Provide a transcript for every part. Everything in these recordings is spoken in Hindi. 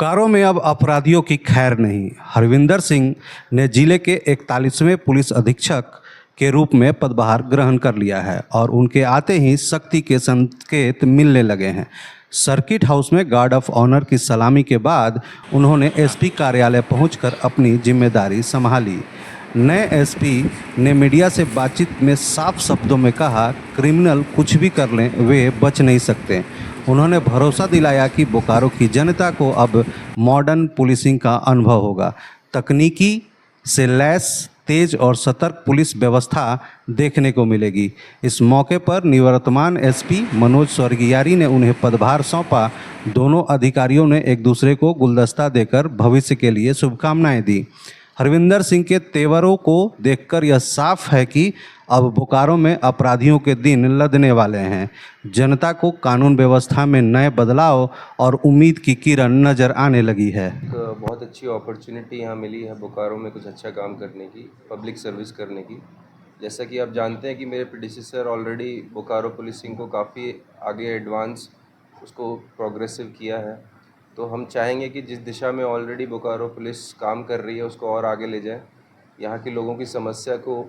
बोकारो में अब अपराधियों की खैर नहीं। हरविंदर सिंह ने जिले के 41वें पुलिस अधीक्षक के रूप में पदभार ग्रहण कर लिया है और उनके आते ही सख्ती के संकेत मिलने लगे हैं। सर्किट हाउस में गार्ड ऑफ ऑनर की सलामी के बाद उन्होंने एसपी कार्यालय पहुंचकर अपनी जिम्मेदारी संभाली। नए एसपी ने मीडिया से बातचीत में साफ शब्दों में कहा, क्रिमिनल कुछ भी कर लें वे बच नहीं सकते। उन्होंने भरोसा दिलाया कि बोकारो की जनता को अब मॉडर्न पुलिसिंग का अनुभव होगा। तकनीकी से लैस तेज और सतर्क पुलिस व्यवस्था देखने को मिलेगी। इस मौके पर निवर्तमान एसपी मनोज स्वर्गियारी ने उन्हें पदभार सौंपा। दोनों अधिकारियों ने एक दूसरे को गुलदस्ता देकर भविष्य के लिए शुभकामनाएं दी। हरविंदर सिंह के तेवरों को देखकर यह साफ है कि अब बोकारो में अपराधियों के दिन लदने वाले हैं। जनता को कानून व्यवस्था में नए बदलाव और उम्मीद की किरण नजर आने लगी है। बहुत अच्छी अपॉर्चुनिटी यहाँ मिली है बोकारो में कुछ अच्छा काम करने की, पब्लिक सर्विस करने की। जैसा कि आप जानते हैं कि मेरे प्रेडिसेसर ऑलरेडी बोकारो पुलिसिंग को काफ़ी आगे एडवांस उसको प्रोग्रेसिव किया है। तो हम चाहेंगे कि जिस दिशा में ऑलरेडी बोकारो पुलिस काम कर रही है उसको और आगे ले जाएं। यहाँ के लोगों की समस्या को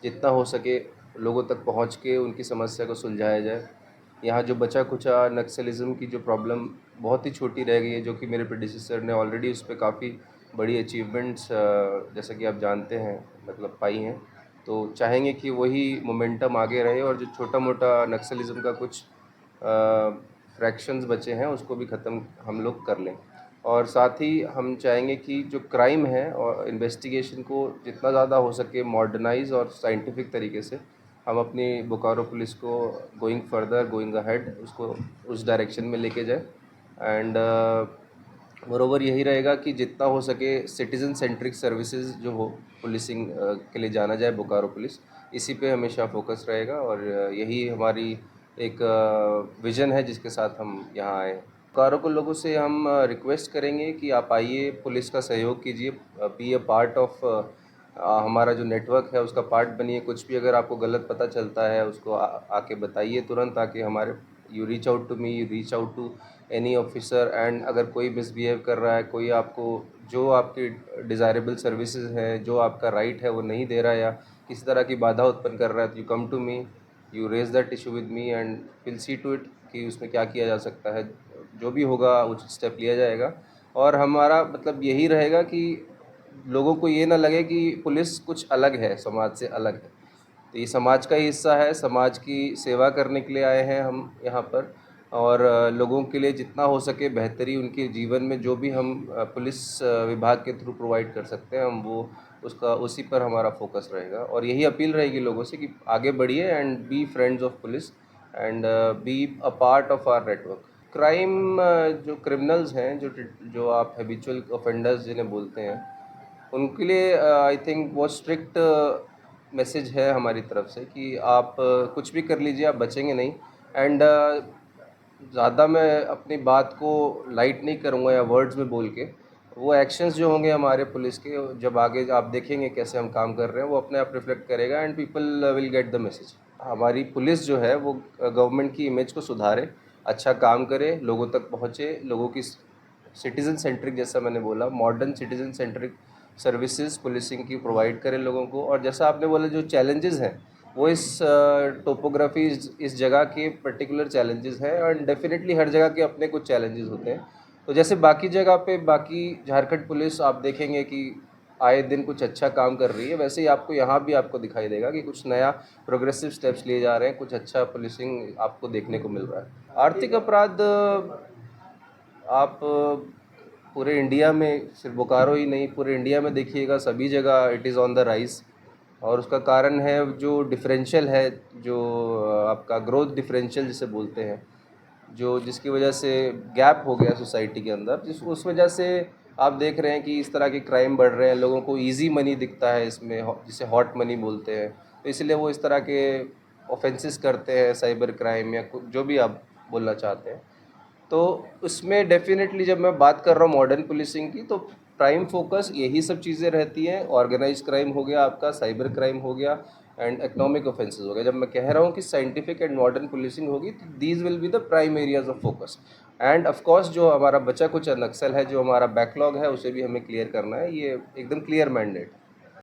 जितना हो सके लोगों तक पहुँच के उनकी समस्या को सुलझाया जाए। यहाँ जो बचा खुचा नक्सलिज़म की जो प्रॉब्लम बहुत ही छोटी रह गई है, जो कि मेरे प्रेडिसेसर ने ऑलरेडी उस पर काफ़ी बड़ी अचीवमेंट्स जैसा कि आप जानते हैं मतलब पाई हैं। तो चाहेंगे कि वही मोमेंटम आगे रहे और जो छोटा मोटा नक्सलिज़म का कुछ फ्रैक्शंस बचे हैं उसको भी ख़त्म हम लोग कर लें। और साथ ही हम चाहेंगे कि जो क्राइम है और इन्वेस्टिगेशन को जितना ज़्यादा हो सके मॉडर्नाइज और साइंटिफिक तरीके से हम अपनी बोकारो पुलिस को गोइंग फर्दर गोइंग अहेड उसको उस डायरेक्शन में लेके जाए। एंड बरोबर यही रहेगा कि जितना हो सके सिटीज़न सेंट्रिक सर्विसेज जो हो पुलिसिंग के लिए जाना जाए बोकारो पुलिस, इसी पे हमेशा फोकस रहेगा। और यही हमारी एक विज़न है जिसके साथ हम यहाँ आए हैं। बोकारो को लोगों से हम रिक्वेस्ट करेंगे कि आप आइए, पुलिस का सहयोग कीजिए, बी अ पार्ट ऑफ हमारा जो नेटवर्क है उसका पार्ट बनिए। कुछ भी अगर आपको गलत पता चलता है उसको आके बताइए, तुरंत आके हमारे you reach out to me, you reach out to any officer. And अगर कोई मिसबिहेव कर रहा है, कोई आपको जो आपकी डिज़ायरेबल सर्विसेज हैं, जो आपका राइट है वो नहीं दे रहा है या किसी तरह की बाधा उत्पन्न कर रहा है, तो you come to me, you raise that issue with me and will see to it कि उसमें क्या किया जा सकता है। जो भी होगा उचित स्टेप लिया जाएगा। और हमारा मतलब यही रहेगा कि लोगों को ये ना लगे कि पुलिस कुछ अलग है, समाज से अलग है। तो ये समाज का ही हिस्सा है, समाज की सेवा करने के लिए आए हैं हम यहाँ पर। और लोगों के लिए जितना हो सके बेहतरी उनके जीवन में जो भी हम पुलिस विभाग के थ्रू प्रोवाइड कर सकते हैं हम वो उसका उसी पर हमारा फोकस रहेगा। और यही अपील रहेगी लोगों से कि आगे बढ़िए and be friends of police and be a part of our network. Crime जो क्रिमिनल्स हैं, जो आप हैबिचुअल ऑफेंडर्स जिन्हें बोलते हैं, उनके लिए आई थिंक बहुत स्ट्रिक्ट मैसेज है हमारी तरफ से कि आप कुछ भी कर लीजिए, आप बचेंगे नहीं। एंड ज़्यादा मैं अपनी बात को लाइट नहीं करूँगा या वर्ड्स में बोल के, वो एक्शंस जो होंगे हमारे पुलिस के जब आगे आप देखेंगे कैसे हम काम कर रहे हैं, वो अपने आप रिफ्लेक्ट करेगा and people will get the message. हमारी पुलिस जो है वो गवर्नमेंट की इमेज को सुधारे, अच्छा काम करे, लोगों तक पहुँचे, लोगों की सिटीज़न सेंट्रिक, जैसा मैंने बोला, modern citizen centric services policing की प्रोवाइड करें लोगों को। और जैसा आपने बोला जो चैलेंजेस हैं वो इस टोपोग्राफी इस जगह के पर्टिकुलर चैलेंजेस हैं और डेफिनेटली हर जगह के अपने कुछ चैलेंजेस होते हैं। तो जैसे बाकी जगह पे बाकी झारखंड पुलिस आप देखेंगे कि आए दिन कुछ अच्छा काम कर रही है, वैसे ही आपको यहाँ भी आपको दिखाई देगा कि कुछ नया प्रोग्रेसिव स्टेप्स लिए जा रहे हैं, कुछ अच्छा पुलिसिंग आपको देखने को मिल रहा है। आर्थिक अपराध आप पूरे इंडिया में, सिर्फ बोकारो ही नहीं पूरे इंडिया में देखिएगा, सभी जगह it is on the rise. और उसका कारण है जो डिफरेंशियल है, जो आपका ग्रोथ डिफरेंशियल जिसे बोलते हैं, जो जिसकी वजह से गैप हो गया सोसाइटी के अंदर, उस वजह से आप देख रहे हैं कि इस तरह के क्राइम बढ़ रहे हैं। लोगों को इजी मनी दिखता है इसमें, जिसे हॉट मनी बोलते हैं, तो इसलिए वो इस तरह के ऑफेंसेस करते हैं, साइबर क्राइम या जो भी आप बोलना चाहते हैं। तो उसमें डेफिनेटली जब मैं बात कर रहा हूँ मॉडर्न पुलिसिंग की, तो प्राइम फोकस यही सब चीज़ें रहती हैं। ऑर्गेनाइज क्राइम हो गया आपका, साइबर क्राइम हो गया एंड इकोनॉमिक ऑफेंसेस हो गया। जब मैं कह रहा हूँ कि साइंटिफिक एंड मॉडर्न पुलिसिंग होगी तो these will be the prime areas of focus. End of course जो हमारा बचा कुछ नक्सल है, जो हमारा बैकलॉग है, उसे भी हमें क्लियर करना है। ये एकदम क्लियर मैंडेट।